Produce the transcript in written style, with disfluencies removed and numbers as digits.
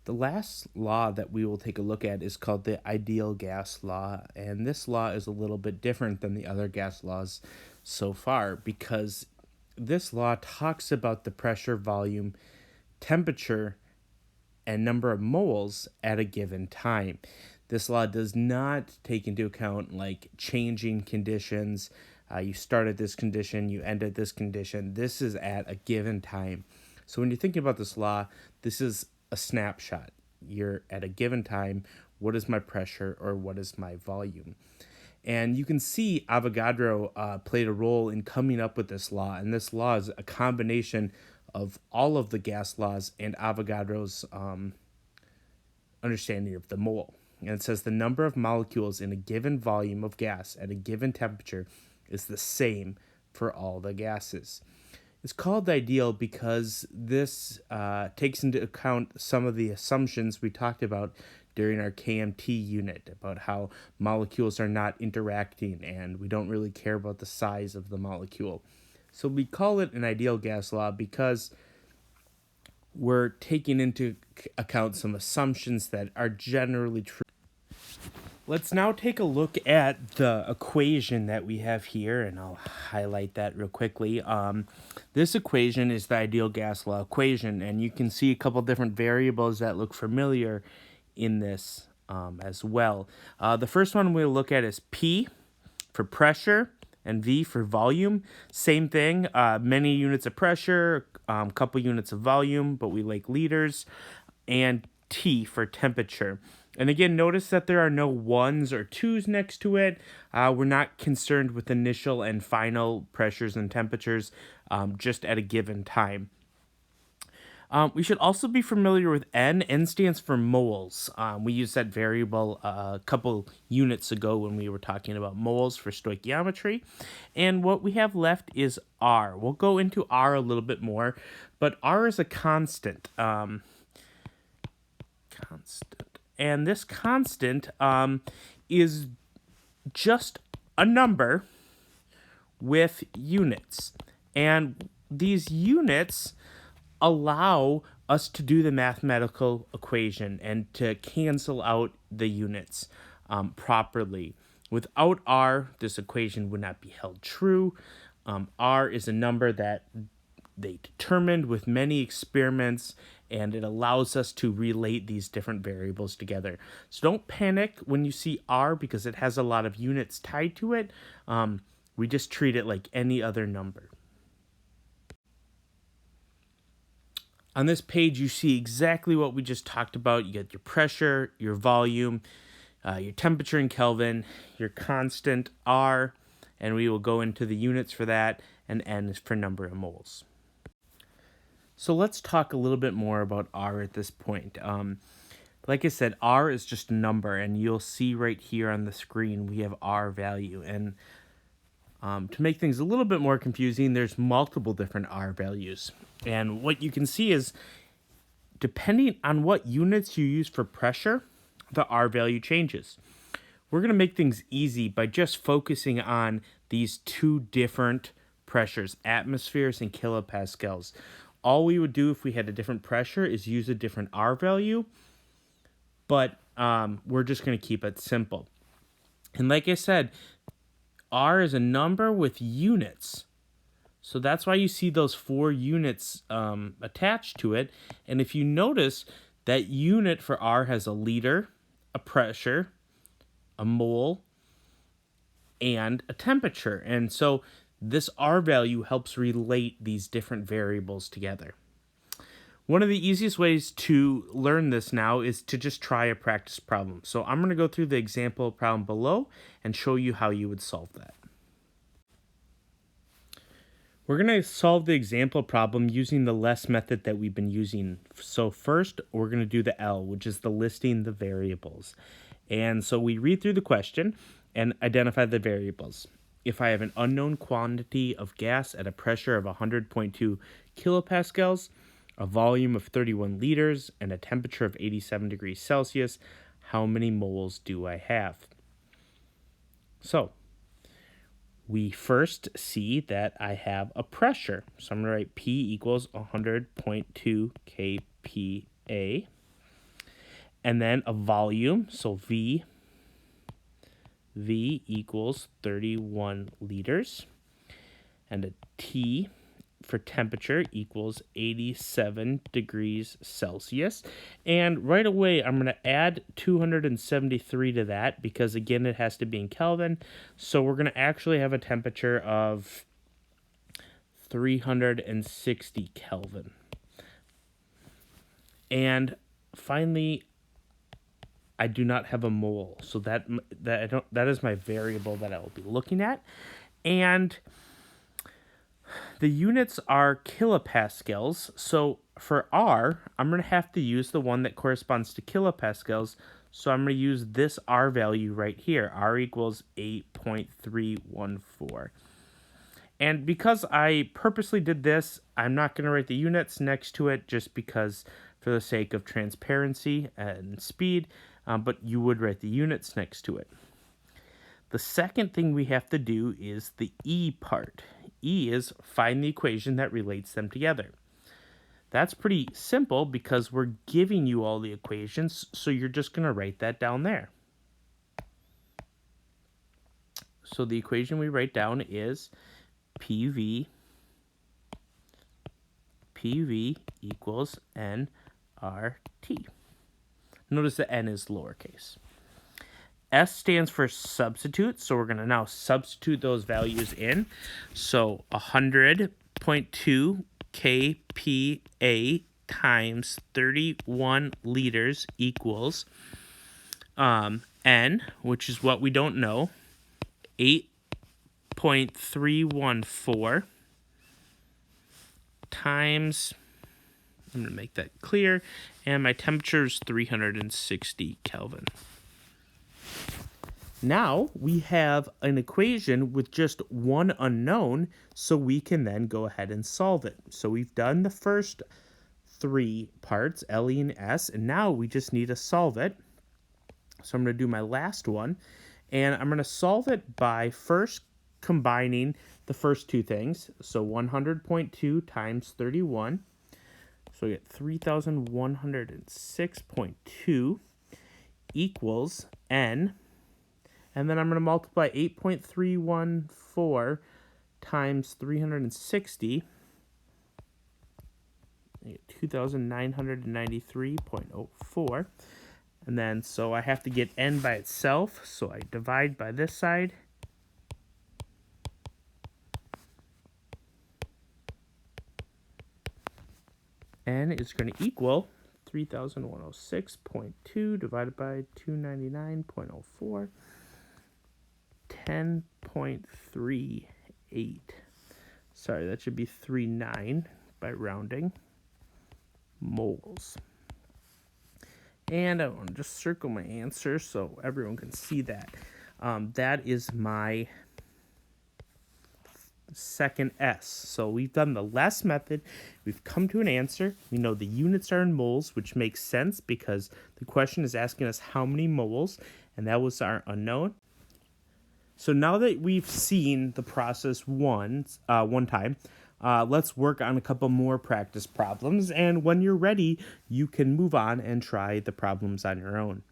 The last law that we will take a look at is called the Ideal Gas Law, and this law is a little bit different than the other gas laws so far because this law talks about the pressure, volume, temperature, and number of moles at a given time. This law does not take into account like changing conditions. You start at this condition, you end at this condition. This is at a given time. So when you're thinking about this law, this is a snapshot. You're at a given time. What is my pressure or what is my volume? And you can see Avogadro played a role in coming up with this law. And this law is a combination of all of the gas laws and Avogadro's understanding of the mole. And it says the number of molecules in a given volume of gas at a given temperature is the same for all the gases. It's called the ideal because this takes into account some of the assumptions we talked about during our KMT unit about how molecules are not interacting and we don't really care about the size of the molecule. So we call it an ideal gas law because we're taking into account some assumptions that are generally true. Let's now take a look at the equation that we have here, and I'll highlight that real quickly. This equation is the ideal gas law equation, and you can see a couple different variables that look familiar in this as well. The first one we'll look at is P for pressure and V for volume. Same thing, many units of pressure, couple units of volume, but we like liters, and T for temperature. And again, notice that there are no ones or twos next to it. We're not concerned with initial and final pressures and temperatures, just at a given time. We should also be familiar with N. N stands for moles. We used that variable a couple units ago when we were talking about moles for stoichiometry. And what we have left is R. We'll go into R a little bit more, but R is a constant. And this constant is just a number with units. And these units allow us to do the mathematical equation and to cancel out the units properly. Without R, this equation would not be held true. R is a number that they determined with many experiments, and it allows us to relate these different variables together. So don't panic when you see R because it has a lot of units tied to it. We just treat it like any other number. On this page, you see exactly what we just talked about. You get your pressure, your volume, your temperature in Kelvin, your constant R, and we will go into the units for that, and N is for number of moles. So let's talk a little bit more about R at this point. Like I said, R is just a number, and you'll see right here on the screen we have R value. And to make things a little bit more confusing, there's multiple different R values. And what you can see is, depending on what units you use for pressure, the R value changes. We're going to make things easy by just focusing on these two different pressures, atmospheres and kilopascals. All we would do if we had a different pressure is use a different R value, but we're just going to keep it simple. And like I said, R is a number with units. So that's why you see those 4 units attached to it. And if you notice, that unit for R has a liter, a pressure, a mole, and a temperature. And so this R value helps relate these different variables together. One of the easiest ways to learn this now is to just try a practice problem. So I'm going to go through the example problem below and show you how you would solve that. We're going to solve the example problem using the less method that we've been using. So first, we're going to do the L, which is the listing the variables. And so we read through the question and identify the variables. If I have an unknown quantity of gas at a pressure of 100.2 kilopascals, a volume of 31 liters, and a temperature of 87 degrees Celsius, how many moles do I have? So we first see that I have a pressure. So I'm going to write P equals 100.2 kPa. and then a volume, so V equals 31 liters, and a T for temperature equals 87 degrees Celsius. And right away, I'm going to add 273 to that because, again, it has to be in Kelvin. So we're going to actually have a temperature of 360 Kelvin. And finally, I do not have a mole. So that is my variable that I will be looking at. And the units are kilopascals, so for R, I'm going to have to use the one that corresponds to kilopascals, so I'm going to use this R value right here. R equals 8.314. And because I purposely did this, I'm not going to write the units next to it just because for the sake of transparency and speed, but you would write the units next to it. The second thing we have to do is the E part. E is find the equation that relates them together. That's pretty simple because we're giving you all the equations, so you're just going to write that down there. So the equation we write down is PV equals nRT. Notice the n is lowercase. S stands for substitute, so we're going to now substitute those values in. So 100.2 kPa times 31 liters equals N, which is what we don't know, 8.314 times, I'm going to make that clear, and my temperature is 360 Kelvin. Now we have an equation with just one unknown, so we can then go ahead and solve it. So we've done the first three parts, L, E, and S, and now we just need to solve it. So I'm going to do my last one, and I'm going to solve it by first combining the first two things. So 100.2 times 31, so we get 3,106.2 equals N. And then I'm going to multiply 8.314 times 360. I get 2,993.04. And then, so I have to get n by itself. So I divide by this side. N is going to equal 3,106.2 divided by 299.04. 10.38. Sorry, that should be 39 by rounding moles. And I want to just circle my answer so everyone can see that. That is my second S. So we've done the less method. We've come to an answer. We know the units are in moles, which makes sense because the question is asking us how many moles, and that was our unknown. So now that we've seen the process one time, let's work on a couple more practice problems. And when you're ready, you can move on and try the problems on your own.